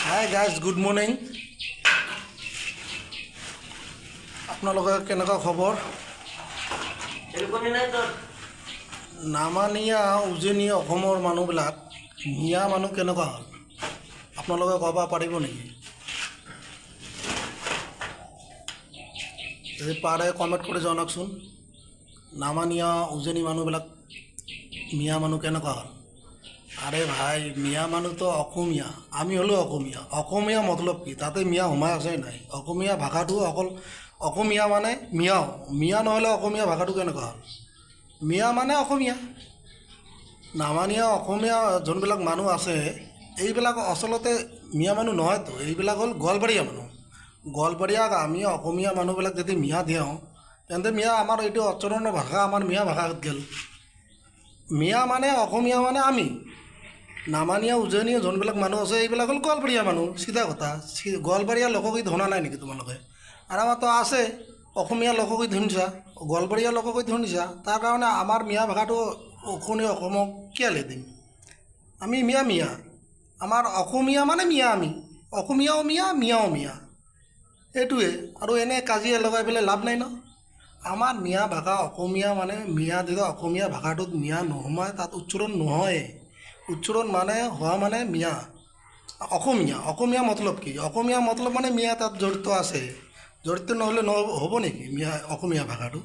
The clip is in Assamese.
Hi guys, good morning. আপোনালোকৰ কেনেকুৱা খবৰ? নামানীয়া উজনি অসমৰ মানুহবিলাক মিয়া মানুহ কেনেকুৱা হ'ল আপোনালোকে ক'ব পাৰিব নেকি? যদি পাৰে কমেণ্ট কৰি জনাওকচোন। নামানীয়া উজনি মানুহবিলাক মিয়া মানুহ কেনেকুৱা হ'ল? আৰে ভাই, মিয়া মানুহতো অসমীয়া, আমি হ'লেও অসমীয়া। অসমীয়া মতলব কি? তাতে মিয়া সোমাই আছে নাই? অসমীয়া ভাষাটো অকল অসমীয়া মানে মিয়াও, মিয়া নহ'লে অসমীয়া ভাষাটো কেনেকুৱা হ'ল? মিয়া মানে অসমীয়া। নামানীয়া অসমীয়া যোনবিলাক মানুহ আছে, এইবিলাক আচলতে মিয়া মানুহ নহয়তো, এইবিলাক হ'ল গোৱালপাৰীয়া মানুহ। গোৱালপাৰীয়াক আমি অসমীয়া মানুহবিলাক যদি মিয়া দিওঁ, তেন্তে মিয়া আমাৰ এইটো অচৰণৰ ভাষা, আমাৰ মিয়া ভাষাত গ'ল। মিয়া মানে অসমীয়া মানে আমি। নামানীয়া উজনি যোনবিলাক মানুহ আছে, এইবিলাক হ'ল গোৱালপাৰীয়া মানুহ, চিধা কথা। গোৱালপাৰীয়া লোকগীত শুনা নাই নেকি তোমালোকে? আৰু আমাৰতো আছে অসমীয়া লোকগীত শুনিছা, গোৱালপাৰীয়া লোকগীত শুনিছা। তাৰ কাৰণে আমাৰ মিয়া ভাষাটো অসমক কেলৈ দিম? আমি মিয়া মিয়া, আমাৰ অসমীয়া মানে মিয়া। আমি অসমীয়াও মিয়া, মিয়াও মিয়া, এইটোৱে। আৰু এনে কাজিয়া লগাই পেলাই লাভ নাই ন। আমাৰ মিয়া ভাষা অসমীয়া মানে মিয়া, যেতিয়া অসমীয়া ভাষাটোত মিয়া নোসোমায়, তাত উচ্চাৰণ নহয়। উচ্চাৰণ মানে হোৱা মানে মিয়া, অসমীয়া। অসমীয়া মতলব কি? অসমীয়া মতলব মানে মিয়া তাত জড়িত আছে। জড়িত নহ'লে হ'ব নেকি মিয়া অসমীয়া ভাষাটো?